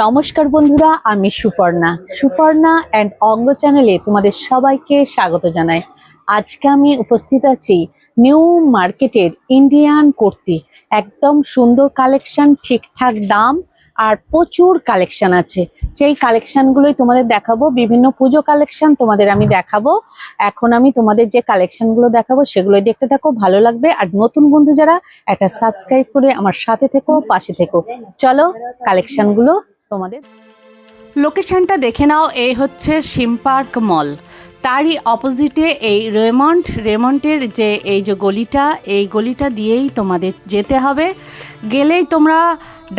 নমস্কার বন্ধুরা, আমি সুপর্ণা অ্যান্ড অঙ্গ চ্যানেলে তোমাদের সবাইকে স্বাগত জানাই। আজকে আমি উপস্থিত আছি নিউ মার্কেটের ইন্ডিয়ান কুর্তি। একদম সুন্দর কালেকশন, ঠিকঠাক দাম আর প্রচুর কালেকশন আছে। সেই কালেকশনগুলোই তোমাদের দেখাবো। বিভিন্ন পুজো কালেকশন তোমাদের আমি দেখাবো। এখন আমি তোমাদের যে কালেকশনগুলো দেখাবো সেগুলোই দেখতে থাকো, ভালো লাগবে। আর নতুন বন্ধু যারা, একটা সাবস্ক্রাইব করে আমার সাথে থেকো, পাশে থেকো। চলো কালেকশনগুলো তোমাদের লোকেশনটা দেখে নাও। এই হচ্ছে সিম পার্ক মল, তারই অপোজিটে এই রেমন্ডের যে এই যে গলিটা, এই গলিটা দিয়েই তোমাদের যেতে হবে। গেলেই তোমরা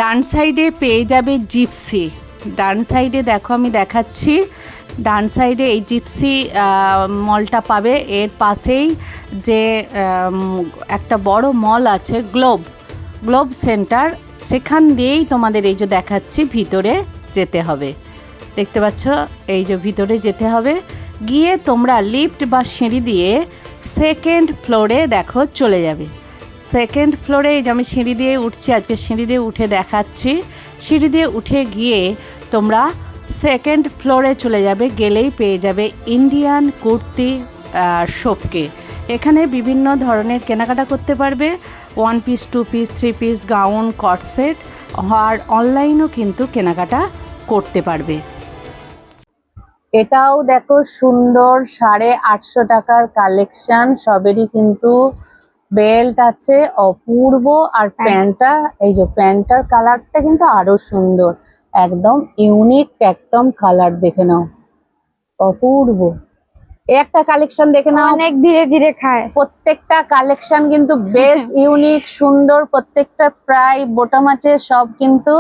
ডান সাইডে পেয়ে যাবে জিপসি। ডান সাইডে দেখো, আমি দেখাচ্ছি, ডান সাইডে এই জিপসি মলটা পাবে। এর পাশেই যে একটা বড় মল আছে, গ্লোব সেন্টার, সেখান দিয়েই তোমাদের এই যে দেখাচ্ছি ভিতরে যেতে হবে। দেখতে পাচ্ছ, এই যে ভিতরে যেতে হবে। গিয়ে তোমরা লিফট বা সিঁড়ি দিয়ে সেকেন্ড ফ্লোরে দেখো চলে যাবে। সেকেন্ড ফ্লোরে এই যে আমি সিঁড়ি দিয়ে উঠছি, আজকে সিঁড়ি দিয়ে উঠে দেখাচ্ছি। সিঁড়ি দিয়ে উঠে গিয়ে তোমরা সেকেন্ড ফ্লোরে চলে যাবে। গেলেই পেয়ে যাবে ইন্ডিয়ান কুর্তি শপকে। এখানে বিভিন্ন ধরনের কেনাকাটা করতে পারবে, 1 পিস, 2 পিস, 3 পিস, গাউন, কট সেট, আর অনলাইনও কিন্তু কেনাকাটা করতে পারবে। এটাও দেখো সুন্দর 850 টাকার কালেকশন, সবেরই কিন্তু বেল্ট আছে, অপূর্ব। আর প্যান্টটা, এই যে প্যান্টটার কালারটা কিন্তু আরো সুন্দর, একদম ইউনিক একদম কালার, দেখে নাও, অপূর্ব। একটা কালেকশন দেখে নাও, অনেক ধীরে ধীরে খায়। প্রত্যেকটা কালেকশন কিন্তু বেশ ইউনিক, সুন্দর। প্রত্যেকটা প্রায় বোটাম আছে, সব কিন্তু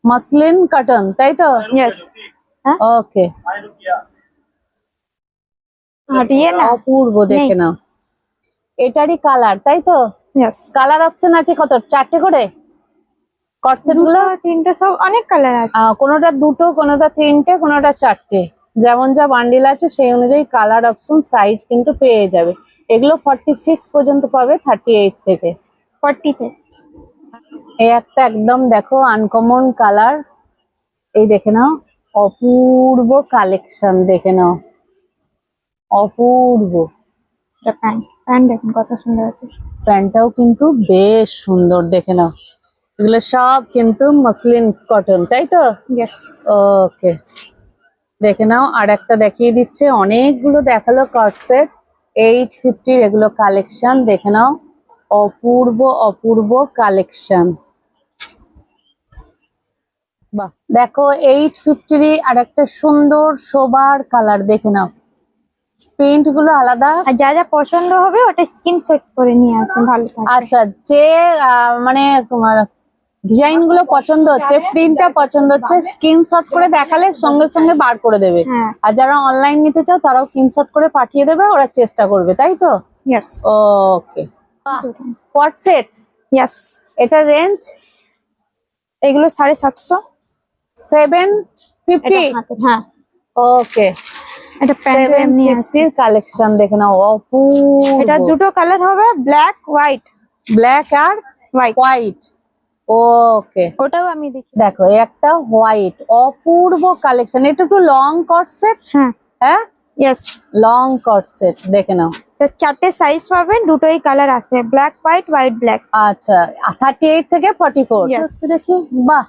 মাসলিন কটন, তাই তো? यस ওকে, हटिए ना। অপূর্ব, দেখে নাও। এটারই কালার, তাই তো? यस কালার অপশন আছে কত? 4টে করে কটসেট গুলো, 3টে সব অনেক কালার আছে। কোনোটা 2টো, কোনোটা 3টে, কোনোটা 4টে। যেমন যা বান্ডিল আছে সেই অনুযায়ী কালার অপশন, সাইজ কিন্তু পেয়ে যাবে। এগুলো 46 পর্যন্ত পাবে, 38 থেকে 40 তে। এই একটা একদম দেখো আনকমন কালার, এই দেখে নাও, অপূর্ব কালেকশন, দেখে নাও, অপূর্ব। এটা প্যান্ট দেখুন কত সুন্দর আছে। প্যান্টটাও কিন্তু বেশ সুন্দর, দেখে নাও। এগুলো সব কিন্তু মসলিন কটন, তাই তো? यस ওকে, দেখে নাও। আর একটা দেখিয়ে দিচ্ছে, অনেকগুলো দেখালো কট সেট, 850 এগুলো কালেকশন, দেখে নাও, অপূর্ব অপূর্ব কালেকশন। বাহ, দেখো 850 আর একটা সুন্দর সোবার কালার, দেখে নাও। প্রিন্ট গুলো আলাদা। আর যা যা পছন্দ হবে ওটা স্ক্রিনশট করে নিয়ে আসবেন, ভালো থাকবে। আচ্ছা, যে মানে তোমার ডিজাইন গুলো পছন্দ হচ্ছে, প্রিন্টটা পছন্দ হচ্ছে, স্ক্রিনশট করে দেখালে সঙ্গে সঙ্গে বার করে দেবে। হ্যাঁ। আর যারা অনলাইন নিতে চাও তারাও স্ক্রিনশট করে পাঠিয়ে দেবে, ওরা চেষ্টা করবে, তাই তো? यस ওকে, কোয়াট সেট, यस এটা রেঞ্জ এগুলো 750। 750। হ্যাঁ, ওকে, এটা প্যান্ট নিয়ে আসছে। 750 কালেকশন, দেখে নাও, অপূর্ব। এটা দুটো কালার হবে, ব্ল্যাক হোয়াইট। ব্ল্যাক আর হোয়াইট। ওকে, ওটাও আমি দেখি। দেখো এই একটা হোয়াইট, অপূর্ব কালেকশন। এটা একটু লং কট সেট, হ্যাঁ হ্যাঁ, यस লং কট সেট, দেখে নাও। এটা 4টে সাইজ পাবেন, দুটোই কালার আসবে, ব্ল্যাক হোয়াইট, হোয়াইট ব্ল্যাক। আচ্ছা, 38 থেকে 44। Yes. দেখি, বাহ,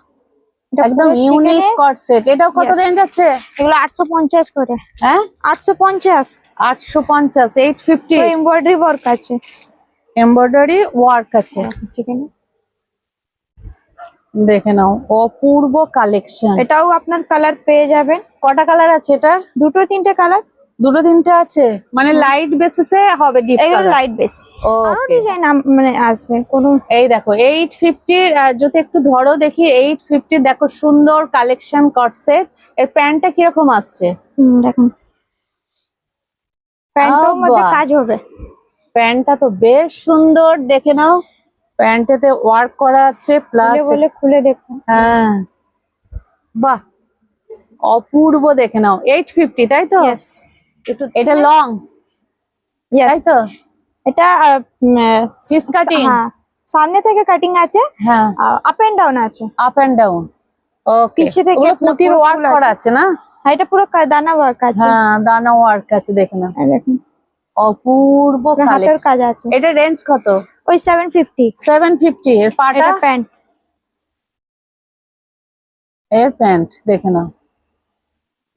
এটা একদম পুরো ইউনিক chicken-এ- কট সেট। এটাও কত Yes. রেঞ্জ আছে? এগুলো 850 করে। হ্যাঁ, 850। 850, 850 এমব্রয়ডারি ওয়ার্ক আছে। এমব্রয়ডারি ওয়ার্ক আছে, চিকেন দেখে নাও, অপূর্ব কালেকশন। এটাও আপনার কালার পেয়ে যাবেন। কটা কালার আছে এটা? দুটো তিনটে কালার। 2-3টে আছে, মানে লাইট বেসিসে হবে, ডিপ এগুলো কালার। লাইট বেশি, আরো ওকে, ডিজাইন মানে আসবে কোনো। এই দেখো 850, যদি একটু ধরো দেখি, 850 দেখো, সুন্দর কালেকশন কট সেট। এর প্যান্টটা কিরকম আসছে? দেখুন প্যান্টের মধ্যে বাহ। কাজ হবে। প্যান্টটা তো বেশ সুন্দর, দেখে নাও, প্যান্টেতে ওয়ার্ক করা আছে, প্লাস বলে খুলে দেখুন। হ্যাঁ, বাহ, অপূর্ব, দেখে নাও। 850, তাই তো? यस এটা লং, তাই यस তো? এটা পিস কাটিং, হ্যাঁ, সামনে থেকে কাটিং আছে, হ্যাঁ, আপ এন্ড ডাউন আছে। Up and down. ওকে, পিছে থেকে ওগুলো একটা পুঁতির ফুল ওয়ার্ক আছে। করা আছে না? হ্যাঁ, এটা পুরো দানা ওয়ার্ক আছে। হ্যাঁ, দানা ওয়ার্ক আছে, দেখে না, এই দেখুন, অপূর্ব পুরো হাতের কালেকশন। কাজ আছে। এটা রেঞ্জ কত? ওই 750। 750। এর পাটা, এটা প্যান্ট। এর প্যান্ট দেখে নাও,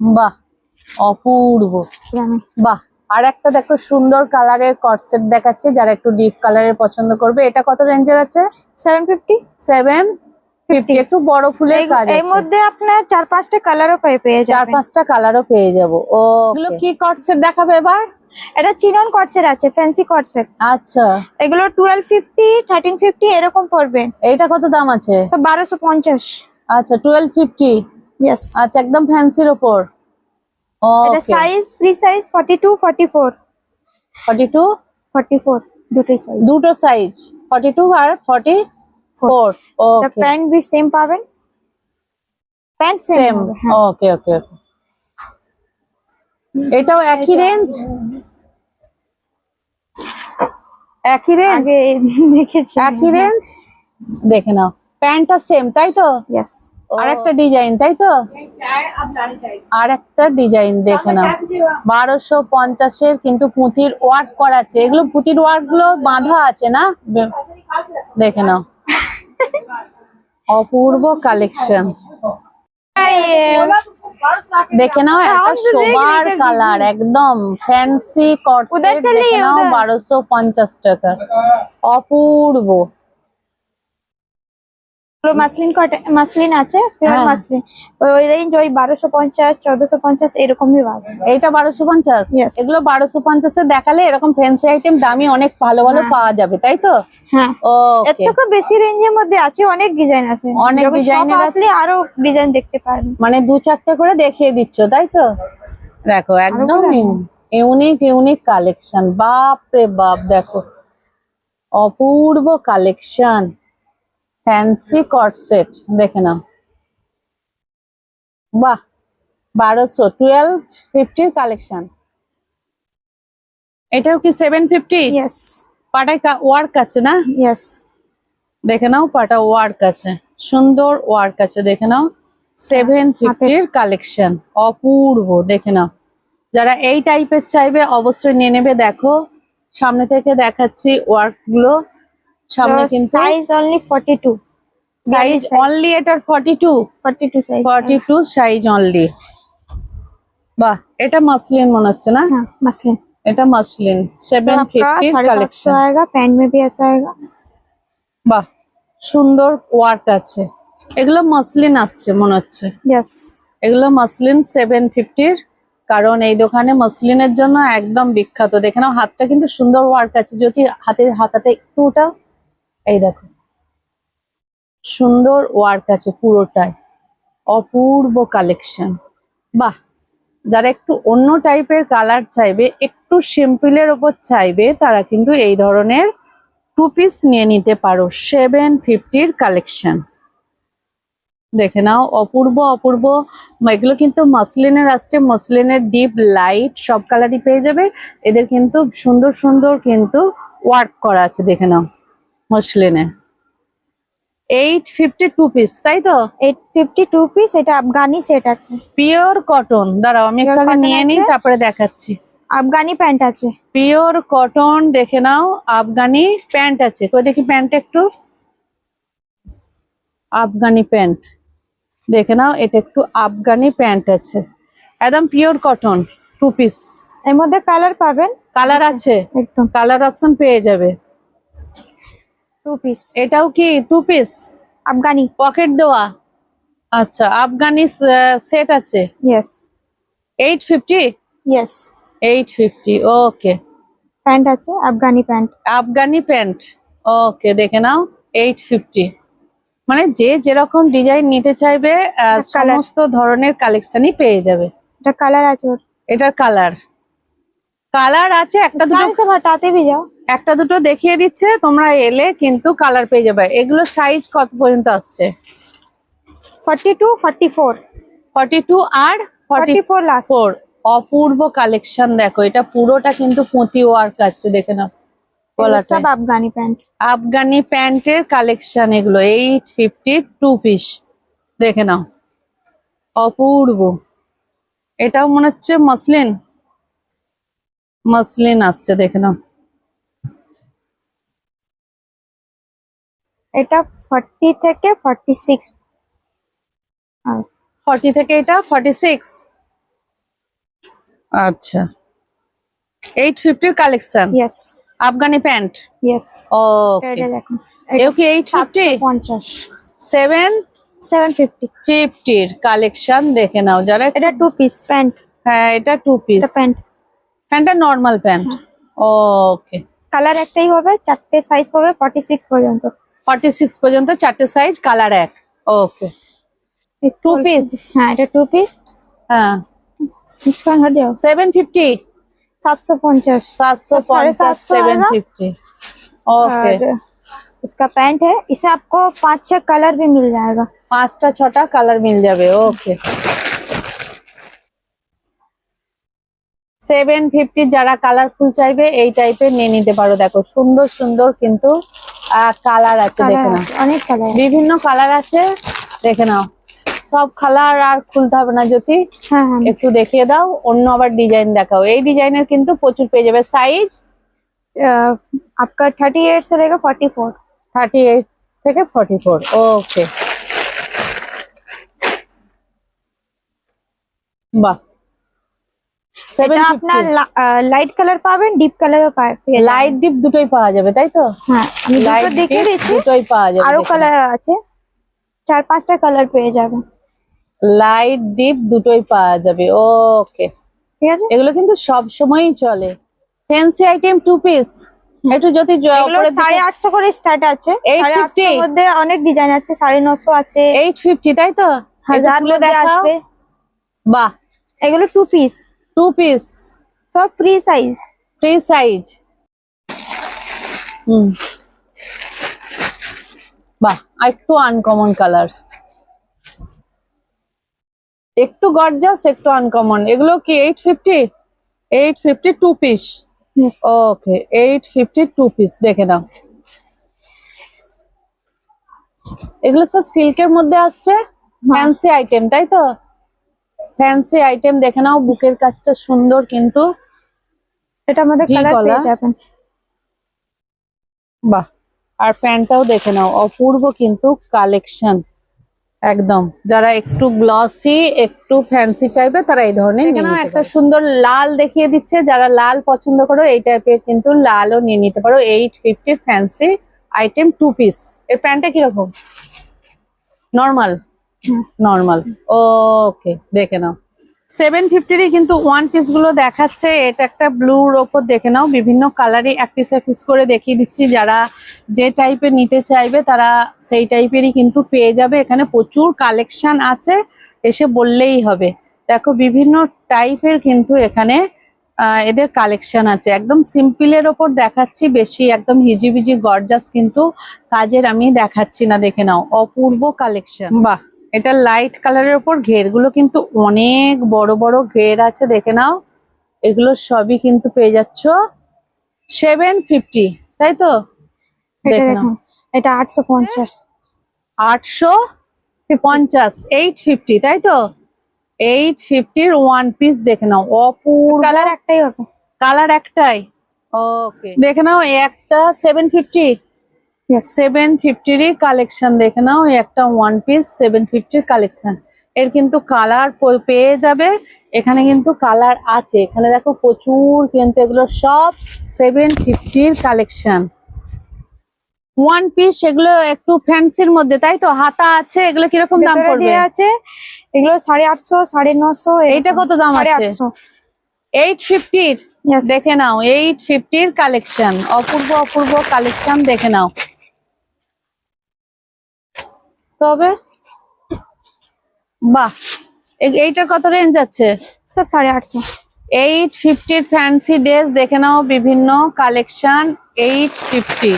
বাহ অপূর্ব, বাহ। আর একটা দেখো সুন্দর কালারের কটসেট দেখাচ্ছে, যারা একটু ডিপ কালারের পছন্দ করবে। এটা কত রেঞ্জের আছে? 750। 750। একটু বড় ফুলের কাজ এর আছে, মধ্যে আপনার 4-5টা কালারও পেয়ে যাবেন। 4-5টা কালারও পেয়ে যাবো। ও, এগুলো কি কটসেট দেখাবে এবার? এটা চিনন কটসেট আছে, ফ্যান্সি কটসেট। আচ্ছা, এগুলো 1250, 1350 এরকম পড়বে। এইটা কত দাম আছে? তো 1250। আচ্ছা, 1250। ইয়েস। আচ্ছা, একদম ফ্যান্সির ওপর। এটা ওকে, সাইজ, ফ্রি সাইজ 42, 44। 42, 44 দুটোই সাইজ। দুটো সাইজ, 42 আর 44। এটা ওকে, প্যান্ট বি সেম পাবেন, প্যান্ট সেম সেম। হবে। হ্যাঁ, ওকে ওকে ওকে, এটাও একই রেঞ্জ? একই রেঞ্জ, আগে দেখেছি। একই রেঞ্জ। দেখে নাও, প্যান্টটা সেম, তাই তো? ইয়েস। আর একটা ডিজাইন, তাই তো? আর একটা ডিজাইন দেখে নাও, 1250-এর, কিন্তু পুঁতির ওয়ার্ক করা আছে। এগুলো পুঁতির ওয়ার্ক গুলো বাঁধা আছে না? দেখে নাও, অপূর্ব কালেকশন। দেখে নাও, একটা সোবার কালার, একদম ফ্যান্সি কটসেট দেখে নাও, 1250 টাকা, অপূর্ব। মাসলিন মাসলিন আছে, পিওর হ্যাঁ। মাসলিন। ওই রেঞ্জ ওই 1250, 1450 এরকমই আসবে। এইটা 1250। Yes. এগুলো 1250-এ দেখালে এরকম ফ্যান্সি আইটেম দামি অনেক ভালো ভালো হ্যাঁ। পাওয়া যাবে, তাই তো? হ্যাঁ, এর ওকে, থেকে বেশি রেঞ্জের মধ্যে আছে, অনেক ডিজাইন আছে। অনেক যখন ডিজাইনের shop আছে। আসলে আরো ডিজাইন দেখতে পারবেন। মানে 2-4টে করে দেখিয়ে দিচ্ছ, তাই তো? দেখো, একদম দেখাবো। ইউনিক ইউনিক কালেকশন, বাপ রে বাপ, দেখো অপূর্ব কালেকশন, ফ্যান্সি কটসেট দেখে নাও, বাহ। 1250 কালেকশন। এটাও কি 750? ইয়েস। পাটায় ওয়ার্ক আছে না? ইয়েস। দেখে নাও, পাটা ওয়ার্ক আছে, সুন্দর ওয়ার্ক আছে, দেখে নাও। 750-এর কালেকশন, অপূর্ব, দেখে নাও। যারা এই টাইপের চাইবে অবশ্যই নিয়ে নেবে। দেখো, সামনে থেকে দেখাচ্ছি ওয়ার্ক গুলো, সামনে কিন্তু সাইজ অনলি 42। সাইজ অনলি, এটার 42। 42 সাইজ। 42 size only. বাহ, এটা মাসলিন মনে হচ্ছে না? हाँ मसलिन। এটা মাসলিন, So आपका 750 750 কালেকশন। आएगा, पैंट में भी ऐसा आएगा। বাহ, সুন্দর ওয়ার্ক আছে। এগুলো মাসলিন আসছে মনে হচ্ছে, यस। এগুলো মাসলিন 750-র। কারণ এই দোকানে মাসলিনের জন্য একদম বিখ্যাত। দেখে নাও, হাতটা কিন্তু সুন্দর ওয়ার্ক আছে। যদি হাতাতে একটু ওটাও, এই দেখো সুন্দর ওয়ার্ক আছে পুরোটাই, অপূর্ব কালেকশন। বাহ, যারা একটু অন্য টাইপের কালার চাইবে, একটু সিম্পলের ওপর চাইবে, তারা কিন্তু এই ধরনের 2 পিস নিয়ে নিতে পারো। 750-র কালেকশন দেখে নাও, অপূর্ব অপূর্ব। এগুলো কিন্তু মাসলিনের আসছে, মাসলিনের ডিপ লাইট সব কালারই পেয়ে যাবে। এদের কিন্তু সুন্দর সুন্দর কিন্তু ওয়ার্ক করা আছে, দেখে নাও মাসলিনে। 850 2 পিস, তাই তো? 852 পিস। এটা আফগানি সেট আছে, পিওর কটন। দাঁড়াও, আমি একটু Pure আগে cotton নিয়ে নিই, আছে। তারপরে দেখাচ্ছি। আফগানি প্যান্ট আছে। পিওর কটন, দেখে নাও। আফগানি প্যান্ট আছে, কই দেখি প্যান্ট একটু। আফগানি প্যান্ট দেখে নাও, এটা একটু আফগানি প্যান্ট আছে, একদম পিওর কটন 2 পিস। এর মধ্যে কালার পাবেন, কালার আছে, একদম কালার অপশন পেয়ে যাবে। 2 পিস এটাও কি 2 পিস? আফগানি। পকেট দেওয়া, আচ্ছা। আফগানি সেট আছে, यस। 850। यस। 850, ওকে। প্যান্ট আছে, আফগানি প্যান্ট। আফগানি প্যান্ট, ওকে, দেখে নাও 850। মানে যে যেরকম ডিজাইন নিতে চাইবে সমস্ত ধরনের কালেকশনই পেয়ে যাবে। এটা কালার আছে ওর। এটার কালার আছে, একটা দুটো, स्टाइल से हटाते भी जाओ। একটা দুটো দেখিয়ে দিচ্ছে, তোমরা এলে কিন্তু কালার পেয়ে যাবে। এগুলো সাইজ কত পর্যন্ত আসছে? 42, 44। 42 আর 44 লাস্ট। 44। অপূর্ব কালেকশন, দেখো এটা পুরোটা কিন্তু পুঁতি ওয়ার্ক আছে, দেখে নাও গলাটা। सब अफगानी पैंट। আফগানি প্যান্টের কালেকশন এগুলো, 850 2 পিস, দেখে নাও অপূর্ব। এটাও মনে হচ্ছে মসলিন, মসলিন আসছে, দেখে নাও। এটা 40 থেকে 46। 40 থেকে এটা 46। আচ্ছা, 850 collection, yes Afghani pant. Yes. Okay, এটা দেখুন, এও কি 850? 750। 750 750। এর কালেকশন দেখে নাও যারা। এটা 2 পিস প্যান্ট। হ্যাঁ, এটা 2 পিস এটা প্যান্ট। প্যান্টটা নরমাল প্যান্ট। ওকে, কালার একটাই হবে, চারটে সাইজ পাবে 46 পর্যন্ত। 46 পর্যন্ত চারটে সাইজ, কালার এক। ওকে, 2 পিস। হ্যাঁ, এটা 2 পিস। হ্যাঁ, डिस्काउंट हट जाओ। 750, 750। 750, 750। ओके, और इसका पैंट है, इसमें आपको 5-6 कलर भी मिल जाएगा। 5টা 6টা কালার মিল যাবে। ওকে, 750 যারা কালারফুল চাইবে এই টাইপের নিয়ে নিতে পারো। দেখো সুন্দর সুন্দর কিন্তু কালার আছে, দেখে নাও। অনেক কালার। বিভিন্ন কালার আছে, দেখে নাও। সব কালার আর খুলতে হবে না জ্যোতি, হ্যাঁ হ্যাঁ। একটু দেখিয়ে দাও। অন্য আবার ডিজাইন দেখাও। এই ডিজাইনের কিন্তু প্রচুর পেয়ে যাবে। সাইজ आपका 38 से लेकर 44। 38 থেকে 44। ওকে, বাহ। এটা আপনার 750 লাইট কালার পাবেন, ডিপ কালারও পাবেন। লাইট ডিপ দুটোই পাওয়া যাবে, তাই তো? হ্যাঁ, আমি লাইট দুটো দেখিয়ে দিচ্ছি, দুটোই পাওয়া যাবে। আরো কালার আছে, 4-5টা কালার পেয়ে যাবেন। লাইট ডিপ দুটোই পাওয়া যাবে। ওকে, ঠিক আছে। এগুলো কিন্তু সব সময়ই চলে। ফ্যান্সি আইটেম 2 পিস, একটু যদি এগুলো 850 করে স্টার্ট আছে। 850 এর মধ্যে অনেক ডিজাইন আছে, 950 আছে, 850, তাই তো? 1000 খুলে মধ্যে দেখাও। আসবে। বাহ, এগুলো 2 পিস, 2 পিস, সব ফ্রি সাইজ। Free size. বাহ, একটু আনকমন কালার, একটু গর্জাস, একটু আনকমন। এগুলো কি 850? 850 2 পিস। Yes. ওকে, 850 2 পিস, দেখে নাও। এগুলো সব সিল্কের মধ্যে আসছে, ফ্যান্সি আইটেম, তাই তো? ফ্যান্সি আইটেম, দেখে নাও। বুকের কাজটা সুন্দর কিন্তু। এটার মধ্যে ভি কালার গলা। পেয়ে যাবেন। বাহ, আর প্যান্টটাও দেখে নাও, অপূর্ব কিন্তু কালেকশন একদম। যারা একটু গ্লসি একটু ফ্যান্সি চাইবে তারা এই ধরনের নিয়ে নিতে পারো। একটা সুন্দর লাল দেখিয়ে দিচ্ছে, যারা লাল পছন্দ করো এই টাইপের কিন্তু লালও নিয়ে নিতে পারো। 850 ফ্যান্সি আইটেম 2 পিস। এর প্যান্টটা কিরকম? Normal, normal. ওকে, দেখে নাও। 750 কিন্তু 1 পিস গুলো দেখাচ্ছে। এটা একটা ব্লুর ওপর, দেখে নাও। বিভিন্ন কালারই এক পিস করে দেখিয়ে দিচ্ছি। যারা যে টাইপের নিতে চাইবে তারা সেই টাইপেরই কিন্তু পেয়ে যাবে। এখানে প্রচুর কালেকশন আছে, এসে বললেই হবে। দেখো বিভিন্ন টাইপের কিন্তু এখানে এদের কালেকশন আছে। একদম সিম্পলের ওপর দেখাচ্ছি, বেশি একদম হিজিবিজি গর্জাস কিন্তু কাজের আমি দেখাচ্ছি না। দেখে নাও, অপূর্ব কালেকশন। বাহ, এটা লাইট কালারের উপর ঘেরগুলো কিন্তু অনেক বড় বড় ঘের আছে, দেখে নাও। এগুলো সবই কিন্তু পেয়ে যাচ্ছ 750, তাই তো? এটা দেখে নাও, দেখুন, এটা 850। 850, 850, তাই তো? 850 1 পিস, দেখে নাও। অপূর্ব কালার একটাই হবে। কালার একটাই। ওকে, দেখে নাও। একটা 750, Yes. 750 কালেকশন, দেখে নাও। একটা 1 পিস 750 কালেকশন। এর কিন্তু কালার পেয়ে যাবে। এখানে কিন্তু কালার আছে, এখানে দেখো প্রচুর কিন্তু। এগুলো সব 750 কালেকশন। 1 পিস, এগুলো একটু ফ্যান্সির মধ্যে, তাই তো? হাতা আছে। এগুলো কিরকম দাম ভেতরে পড়বে? দেয়া আছে, এগুলো 850, 950। এইটা কত দাম আছে? 850। 850। Yes. দেখে নাও, 850 কালেকশন। অপূর্ব অপূর্ব কালেকশন, দেখে নাও। তবে বাহ, এইটার কত রেঞ্জ আছে? সব 850। 850 ফ্যান্সি ড্রেস, দেখে নাও। বিভিন্ন কালেকশন 850।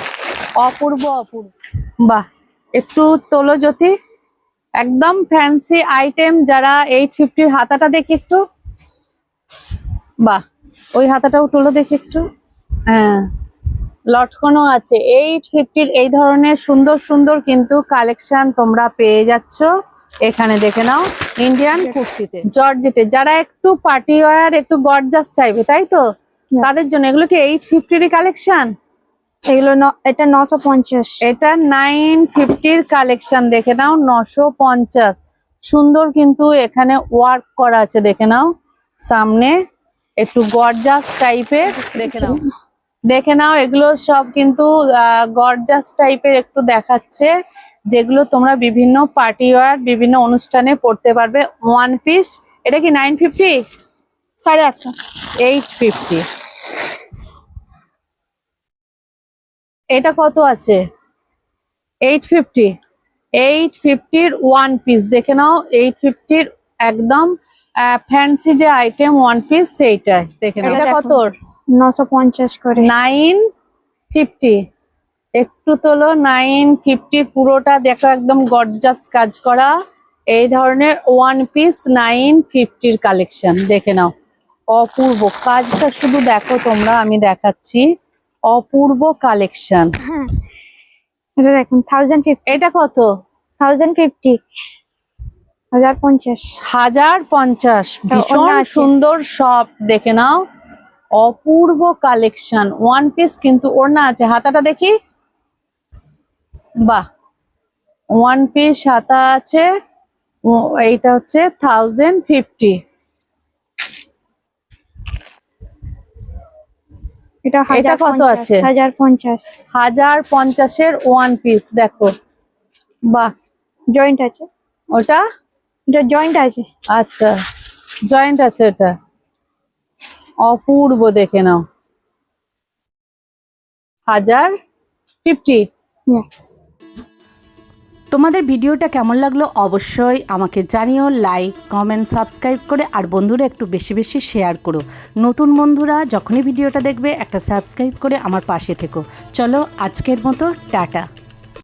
অপূর্ব অপূর্ব। বাহ, একটু তোলো জ্যোতি। একদম ফ্যান্সি আইটেম। যারা 850 হাতাটা দেখি একটু। বাহ, ওই হাতাটাও তোলো দেখি একটু। হ্যাঁ, লটকনও আছে। 850 এই ধরনের সুন্দর সুন্দর কিন্তু কালেকশন তোমরা পেয়ে যাচ্ছ এখানে, দেখে নাও। ইন্ডিয়ান কুর্তিতে জর্জেটে, যারা একটু পার্টি ওয়্যার একটু গর্জাস চাইবে তাই তো, তাদের জন্য এগুলো কি 850 কালেকশন? এগুলো এটা 950। এটা 950 কালেকশন, দেখে নাও 950। সুন্দর কিন্তু এখানে ওয়ার্ক করা আছে, দেখে নাও সামনে একটু গর্জাস টাইপের, দেখে নাও এগুলো সব কিন্তু গর্জাস টাইপের একটু দেখাচ্ছে, যেগুলো তোমরা বিভিন্ন পার্টি ওয়্যার বিভিন্ন অনুষ্ঠানে পড়তে পারবে। ওয়ান পিস, এটা কি 950? 850। 850। এটা কত আছে? 850। 850 ওয়ান পিস, দেখে নাও 850 একদম ফ্যান্সি যে আইটেম ওয়ান পিস সেইটাই, দেখে নাও। এটা কত? 950 করে। 950। একটু তোলো, 950 পুরোটা দেখো একদম গর্জাস কাজ করা এই ধরনের ওয়ান পিস 950 কালেকশন, দেখে নাও অপূর্ব কাজটা, শুধু দেখো তোমরা, আমি দেখাচ্ছি অপূর্ব কালেকশন। হ্যাঁ, এটা দেখুন 1050। এটা কত? 1050। 1050। 1050। ভীষণ ওড়না আছে। সুন্দর সব, দেখে নাও অপূর্ব কালেকশন ওয়ান পিস, কিন্তু ওড়না আছে। হাতাটা দেখি, বাহ, ওয়ান পিস হাতা আছে। এইটা হচ্ছে 1050। এটা কত আছে? 1050। 1050 ওয়ান পিস, দেখো বাহ, জয়েন্ট আছে। ওটা এটা জয়েন্ট আছে। আচ্ছা, জয়েন্ট আছে, এটা অপূর্ব, দেখে নাও 1050। ইয়েস। তোমাদের ভিডিওটা কেমন লাগলো অবশ্যই আমাকে জানিও, লাইক কমেন্ট সাবস্ক্রাইব করে, আর বন্ধুরা একটু বেশি বেশি শেয়ার করো। নতুন বন্ধুরা যখনই ভিডিওটা দেখবে একটা সাবস্ক্রাইব করে আমার পাশে থেকো। চলো আজকের মতো টাটা।